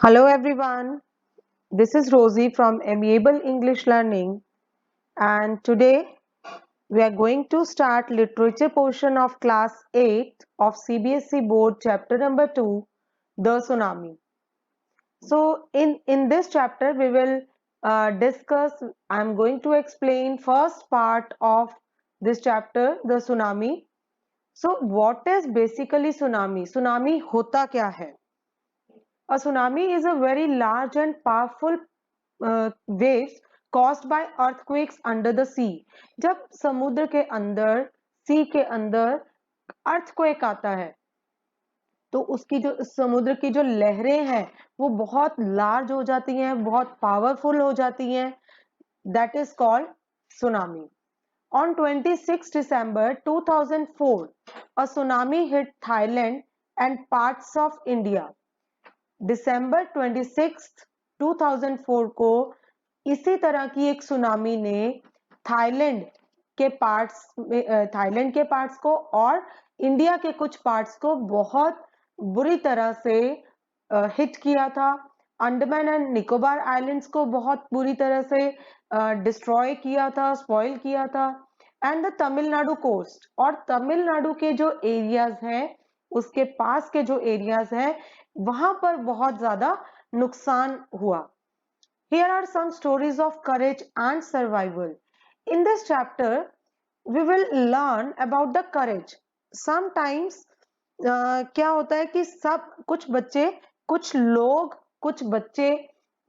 Hello everyone, this is Rosie from Amiable English Learning, and today we are going to start literature portion of class 8 of CBSE board chapter number 2, The Tsunami. So in this chapter we will discuss, I am going to explain first part of this chapter, the tsunami. So what is basically tsunami? Tsunami होता क्या है? A tsunami is a very large and powerful waves caused by earthquakes under the sea. जब समुद्र के अंदर सी के अंदर earthquake आता है तो उसकी जो समुद्र की जो लहरें हैं वो बहुत लार्ज हो जाती हैं, बहुत पावरफुल हो जाती हैं. That is called tsunami. On 26 December 2004, a tsunami hit Thailand and parts of India. दिसंबर 26, 2004 को इसी तरह की एक सुनामी ने थाईलैंड के पार्ट्स को और इंडिया के कुछ पार्ट्स को बहुत बुरी तरह से हिट किया था. अंडमान एंड निकोबार आइलैंड्स को बहुत बुरी तरह से डिस्ट्रॉय किया था, स्पॉइल किया था. एंड द तमिलनाडु कोस्ट, और तमिलनाडु के जो एरियाज हैं उसके पास के जो एरियाज हैं वहां पर बहुत ज्यादा नुकसान हुआ. Here are some stories of courage and survival. In this chapter, we will learn about the courage. Sometimes क्या होता है कि कुछ लोग कुछ बच्चे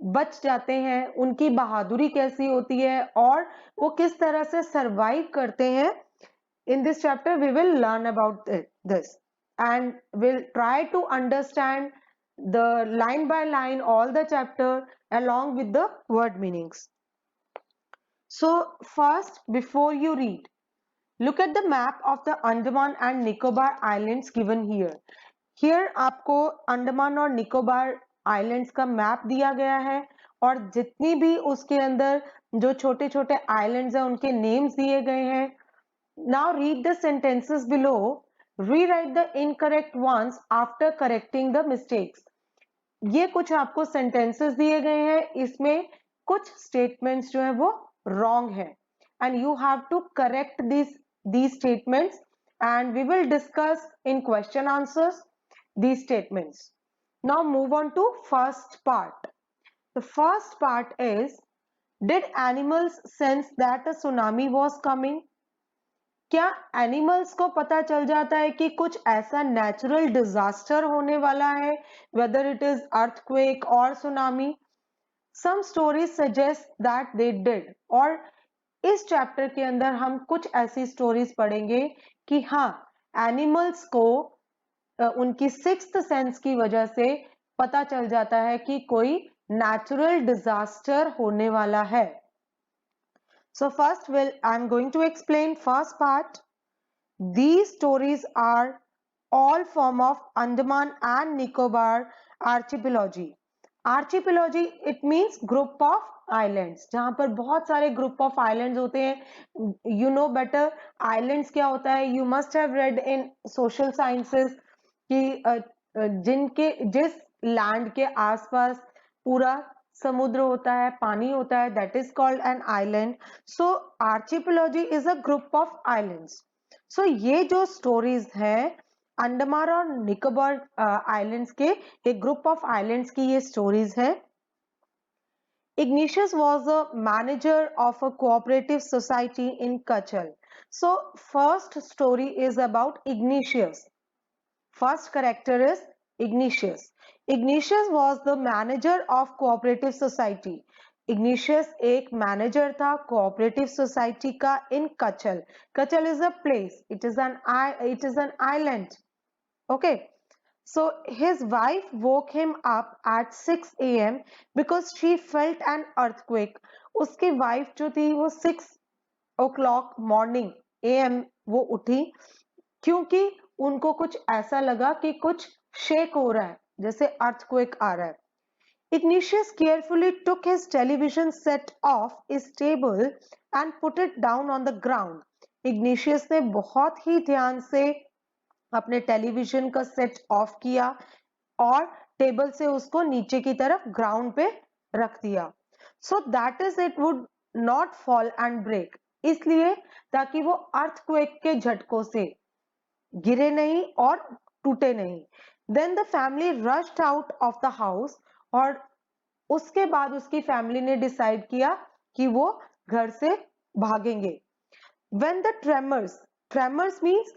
बच जाते हैं, उनकी बहादुरी कैसी होती है और वो किस तरह से सरवाइव करते हैं. In this chapter, we will learn about this and we'll try to understand the line by line all the chapter along with the word meanings. So first, before you read, look at the map of the Andaman and Nicobar Islands given here. Here आपको अंडमान और Nicobar islands का map दिया गया है और जितनी भी उसके अंदर जो छोटे छोटे आइलैंड्स हैं उनके नेम्स दिए गए हैं. Now read the sentences below. Rewrite the incorrect ones after correcting the mistakes. ये कुछ आपको sentences दिए गए हैं, इसमें कुछ statements जो है वो wrong है and you have to correct these statements and we will discuss in question answers these statements. Now move on to first part. The first part is, did animals sense that a tsunami was coming? क्या animals को पता चल जाता है कि कुछ ऐसा natural disaster होने वाला है, वेदर इट इज अर्थक्वेक और tsunami? Some stories suggest that they did. और इस चैप्टर के अंदर हम कुछ ऐसी स्टोरीज पढ़ेंगे कि हाँ, एनिमल्स को उनकी सिक्स्थ सेंस की वजह से पता चल जाता है कि कोई नेचुरल डिजास्टर होने वाला है. So first, I'm going to explain first part. These stories are all form of Andaman and Nicobar archipelago. Archipelago, it means group of islands. जहाँ पर बहुत सारे group of islands होते हैं. You know better islands क्या होता है. You must have read in social sciences कि जिस land के आसपास पूरा समुद्र होता है, पानी होता है, that is called an island. So archipelago is a group of islands. So ये जो stories हैं अंडमान और निकोबार आइलैंड्स के एक ग्रुप ऑफ आइलैंड्स की ये stories हैं. Ignatius was a manager of a cooperative society in Kachal. So first story is about Ignatius. First character is Ignatius. Ignatius was the manager of cooperative society. Ignatius एक manager था cooperative society का in Katchal. Katchal is a place, it is an island. Okay, so his wife woke him up at 6 a.m. because she felt an earthquake. उसकी wife जो थी वो 6 o'clock morning am वो उठी क्योंकि उनको कुछ ऐसा लगा कि कुछ शेक हो रहा है, जैसे अर्थक्वेक आ रहा है. Ignatius carefully took his television set off his table and put it down on the ground. Ignatius ने बहुत ही ध्यान से अपने टेलीविजन का सेट ऑफ किया और टेबल से उसको नीचे की तरफ ग्राउंड पे रख दिया। So that is it would not fall and break, इसलिए ताकि वो अर्थक्वेक के झटकों से गिरे नहीं और टूटे नहीं। Then the family rushed out of the house, और उसके बाद उसकी फैमिली ने डिसाइड किया कि वो घर से भागेंगे। When the tremors means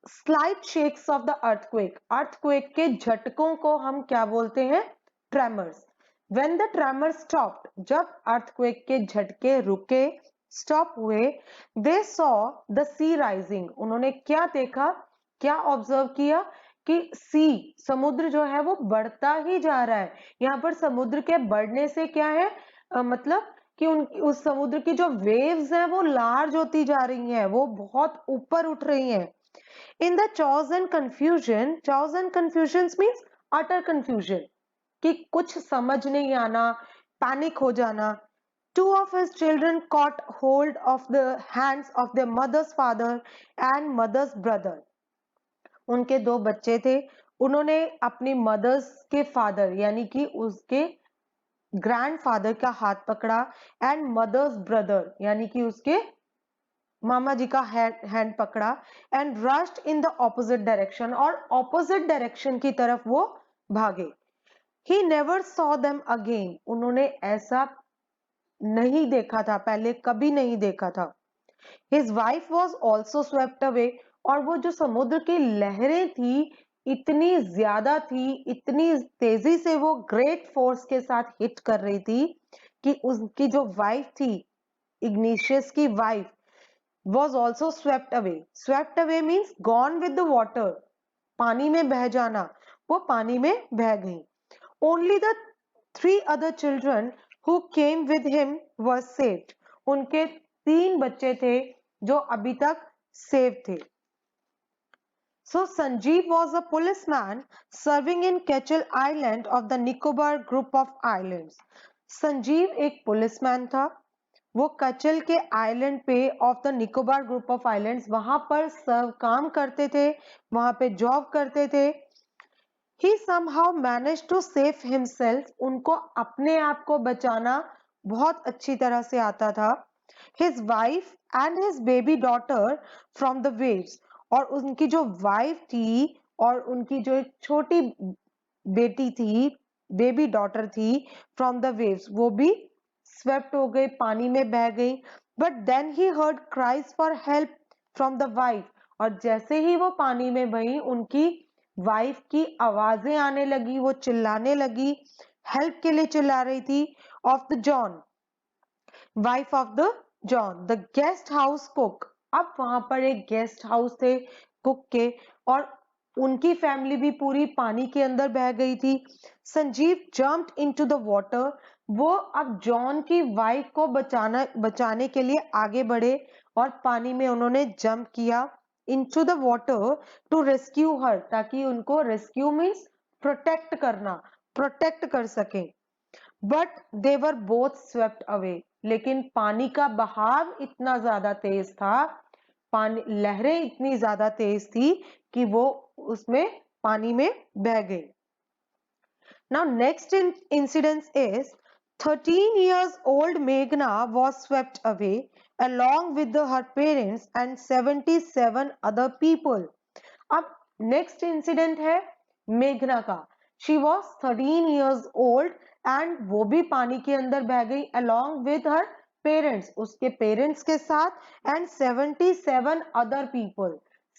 slight shakes of the earthquake के झटकों को हम क्या बोलते हैं? Tremors. When the tremors stopped, जब अर्थक्वेक के झटके रुके, स्टॉप हुए, they saw the sea rising, उन्होंने क्या देखा, क्या ऑब्जर्व किया कि सी, समुद्र जो है वो बढ़ता ही जा रहा है। यहाँ पर समुद्र के बढ़ने से क्या है, मतलब कि उस समुद्र की जो वेव्स हैं वो लार्ज होती जा रही हैं, वो बहुत ऊपर उठ रही हैं। In the chaos and confusions means utter confusion, कि कुछ समझ नहीं आना, पैनिक हो जाना। Two of his children caught hold of the hands of their mother's father and mother's brother. उनके दो बच्चे थे, उन्होंने अपनी मदर्स के फादर यानी कि उसके ग्रैंडफादर का हाथ पकड़ा, एंड मदर्स ब्रदर यानी कि उसके मामा जी का हैंड पकड़ा, and rushed in the opposite direction, और ऑपोजिट डायरेक्शन की तरफ वो भागे। He never saw them again, उन्होंने ऐसा नहीं देखा था, पहले कभी नहीं देखा था। His wife was also swept away, और वो जो समुद्र की लहरें थी इतनी ज्यादा थी, इतनी तेजी से वो ग्रेट फोर्स के साथ हिट कर रही थी कि उसकी जो वाइफ थी, इग्निशियस की wife, was also swept away. Swept away means gone with the water. पानी में बह जाना, वो पानी में बह गई। Only the 3 other children who came with him were saved. उनके 3 बच्चे थे जो अभी तक save the. So Sanjeev was a policeman serving in Ketchel Island of the Nicobar group of islands. Sanjeev एक पुलिसमैन था, वो कचल के आइलैंड पे of the Nicobar group of islands वहां पर सर्व काम करते थे, वहां पे जॉब करते थे। He somehow manage to save himself, उनको अपने आप को बचाना बहुत अच्छी तरह से आता था। His wife and his baby daughter from the waves, और उनकी जो वाइफ थी और उनकी जो एक छोटी बेटी थी, बेबी डॉटर थी, फ्रॉम द वेव्स, वो भी स्वेप्ट हो गई, पानी में बह गई। But then he heard cries for help from the wife, और जैसे ही वो पानी में बही उनकी वाइफ की आवाजें आने लगी, वो चिल्लाने लगी, हेल्प के लिए चिल्ला रही थी। Of the John, wife of the John, the guest house cook, अब वहां पर एक गेस्ट हाउस थे कुक के, और उनकी फैमिली भी पूरी पानी के अंदर बह गई थी। Sanjeev jumped into the water, वो अब जॉन की वाइफ को बचाने के लिए आगे बढ़े, और पानी में उन्होंने जंप किया into the water to rescue her, ताकि उनको रेस्क्यू मीन्स प्रोटेक्ट करना, प्रोटेक्ट कर सके। But they were both swept away, लेकिन पानी का बहाव इतना ज्यादा तेज था, पानी लहरें इतनी ज्यादा तेज थी कि वो उसमें पानी में बह गई। Now next incident is 13 years old Meghna was swept away along with her parents and 77 other people. अब next incident है मेघना का। She was 13 years old and वो भी पानी के अंदर बह गई along with her parents, उसके पेरेंट्स के साथ, and 77 other people,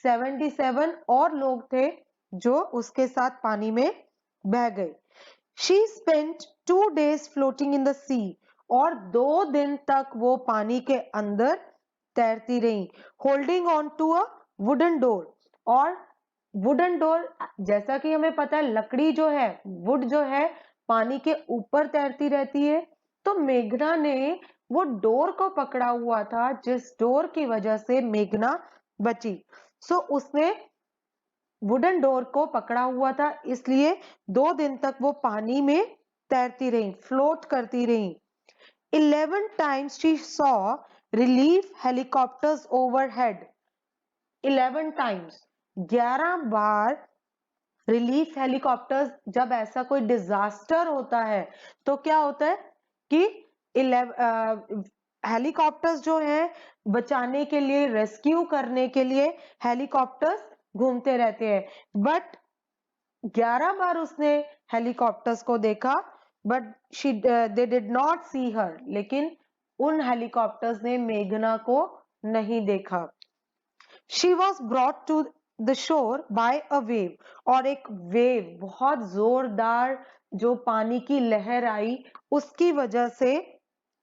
77 और लोग थे जो उसके साथ पानी में बह गए। She spent 2 days floating in the sea, और 2 दिन तक वो पानी के अंदर तैरती रही, holding on to a wooden door, और वुडन डोर, जैसा कि हमें पता है लकड़ी जो है, वुड जो है पानी के ऊपर तैरती रहती है, तो मेघना ने वो डोर को पकड़ा हुआ था जिस डोर की वजह से मेघना बची। सो उसने वुडन डोर को पकड़ा हुआ था, इसलिए 2 दिन तक वो पानी में तैरती रही, फ्लोट करती रही। 11 times she saw relief helicopters overhead. 11 times, 11 bar relief helicopters, जब ऐसा कोई डिजास्टर होता है तो क्या होता है कि हेलीकॉप्टर्स जो है बचाने के लिए, रेस्क्यू करने के लिए हेलीकॉप्टर्स घूमते रहते हैं। बट 11 बार उसने हेलीकॉप्टर्स को देखा, बट दे डिड नॉट सी हर, लेकिन उन हेलीकॉप्टर्स ने मेघना को नहीं देखा। She was brought to the shore bye a wave, और एक वेव, बहुत जोरदार जो पानी की लहर आई, उसकी वजह से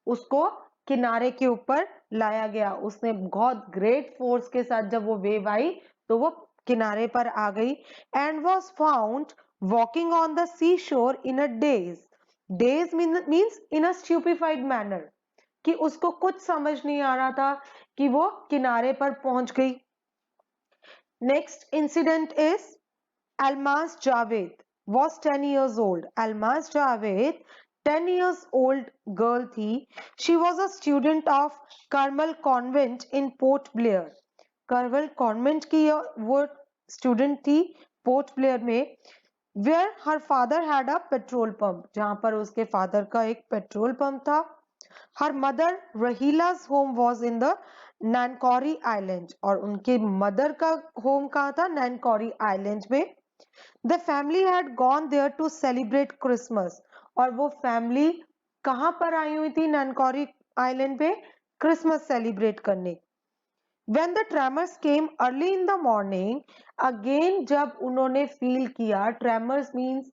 उसको किनारे के ऊपर लाया गया। उसने बहुत ग्रेट फोर्स के साथ जब वो वेव आई तो वो किनारे पर आ गई। And was found walking on the sea shore in a daze. Daze means in a stupefied manner, कि उसको कुछ समझ नहीं आ रहा था कि वो किनारे पर पहुंच गई। Next incident is Almaz Javed was 10 years old. Almaz Javed 10 years old girl थी. She was a student of Carmel Convent in Port Blair. Carmel Convent की वो student थी Port Blair में, where her father had a petrol pump, जहाँ पर उसके father का एक petrol pump था। Her mother Rahila's home was in the Nancori Island, और उनके mother का home कहाँ था? Nancori Island में। The family had gone there to celebrate Christmas, और वो फैमिली कहाँ पर आई हुई थी? नैनकॉरी आइलैंड पे क्रिसमस सेलिब्रेट करने। When the tremors came early in the morning, again जब उन्होंने फील किया, ट्रेमर्स मीन्स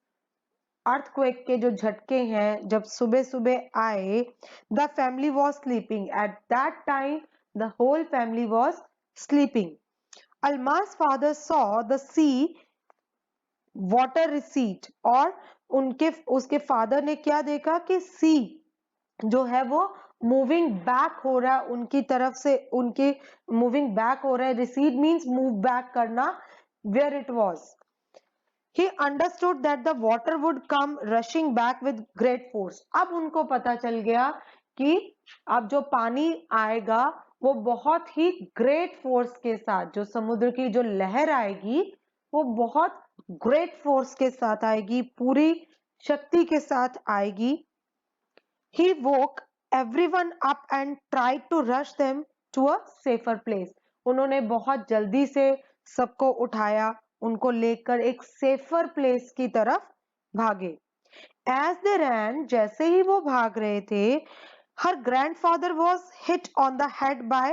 अर्थक्वेक के जो झटके हैं, जब सुबह सुबह आए, the family was sleeping. At that time the whole family was sleeping. Alma's father saw the sea water recede, और उसके फादर ने क्या देखा कि सी जो है वो मूविंग बैक हो रहा है उनकी तरफ से, उनके मूविंग बैक हो रहा है। रिसीड मींस मूव बैक करना, where it was. He understood that the water would come rushing back with great force. अब उनको पता चल गया कि अब जो पानी आएगा वो बहुत ही ग्रेट फोर्स के साथ, जो समुद्र की जो लहर आएगी वो बहुत ग्रेट फोर्स के साथ आएगी, पूरी शक्ति के साथ आएगी। He woke everyone up and tried to rush them to a safer place. उन्होंने बहुत जल्दी से सबको उठाया, उनको लेकर एक सेफर प्लेस की तरफ भागे। As they ran, जैसे ही वो भाग रहे थे, her grandfather was hit on the head by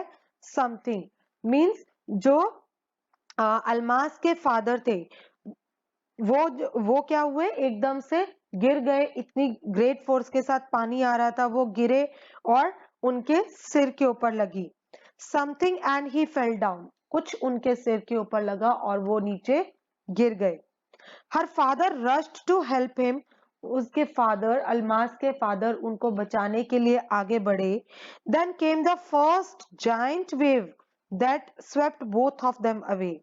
something. Means जो अलमास के फादर थे वो क्या हुए, एकदम से गिर गए। इतनी ग्रेट फोर्स के साथ पानी आ रहा था, वो गिरे और उनके सिर के ऊपर लगी। Something and he fell down, कुछ उनके सिर के ऊपर लगा और वो नीचे गिर गए। Her father rushed to help him, उसके फादर, अलमास के फादर उनको बचाने के लिए आगे बढ़े। Then came the first giant wave that swept both of them away,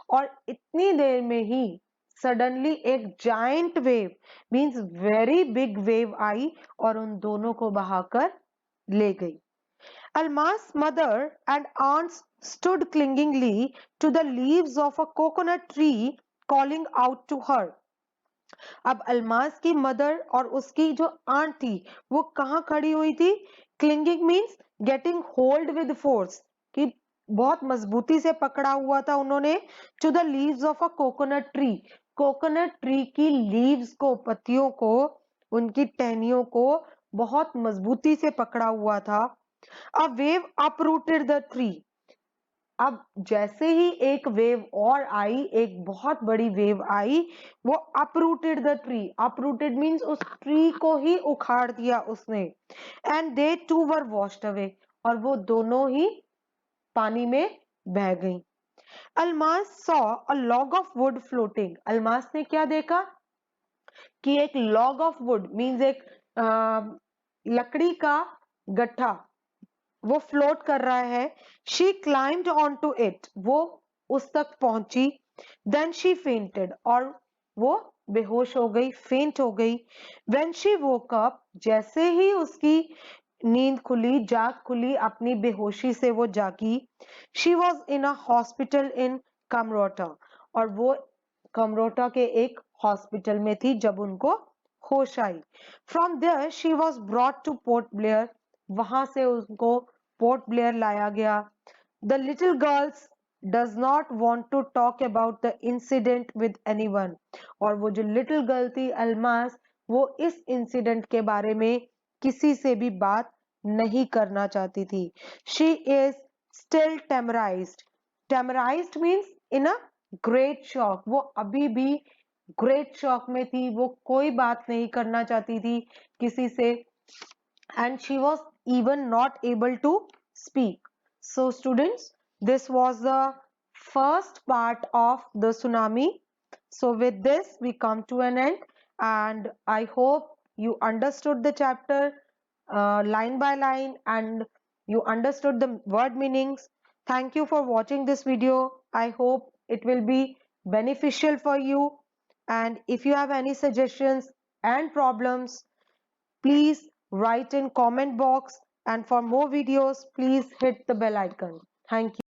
और इतनी देर में ही सडनली एक giant wave means very big wave आई और उन दोनों को बहाकर ले गई। Alma's mother and aunts stood clingingly to the leaves of a coconut tree, calling out to her. अब अलमास की मदर और उसकी जो आंट थी वो कहाँ खड़ी हुई थी? Clinging means getting hold with force, कि बहुत मजबूती से पकड़ा हुआ था उन्होंने। To the leaves of a coconut tree, coconut tree की लीव्स को, पत्तियों को, उनकी टहनियों को बहुत मजबूती से पकड़ा हुआ था। A wave uprooted the tree, अब जैसे ही एक वेव और आई, एक बहुत बड़ी वेव आई, वो uprooted the tree, uprooted means उस ट्री को ही उखाड़ दिया उसने। And they two were washed away, और वो दोनों ही पानी में बह गई। Almas saw a log of wood floating, Almas ने क्या देखा कि एक लॉग ऑफ वुड मीन्स एक लकड़ी का गट्ठा वो फ्लोट कर रहा है। She climbed on to it, वो उस तक पहुंची। देन शी फेंटेड, और वो बेहोश हो गई, फेंट हो गई। वेन शी वोक अप, जैसे ही उसकी नींद खुली, जाग खुली, अपनी बेहोशी से वो जागी। She was in a hospital in Kamorta, और वो कमरोटा के एक हॉस्पिटल में थी जब उनको होश आई। From there she was brought to Port Blair, वहां से उनको पोर्ट ब्लेयर लाया गया। The little girls does not want to talk about the incident with anyone, और वो जो लिटिल गर्ल थी अल्मास, वो इस इंसिडेंट के बारे में किसी से भी बात नहीं करना चाहती थी। She is still traumatised, traumatised means in a great shock, वो अभी भी ग्रेट शॉक में थी, वो कोई बात नहीं करना चाहती थी किसी से, and she was even not able to speak. So students, this was the first part of the tsunami. So with this we come to an end, and I hope you understood the chapter line by line, and you understood the word meanings. Thank you for watching this video. I hope it will be beneficial for you, and if you have any suggestions and problems, please write in comment box, and for more videos please hit the bell icon. Thank you.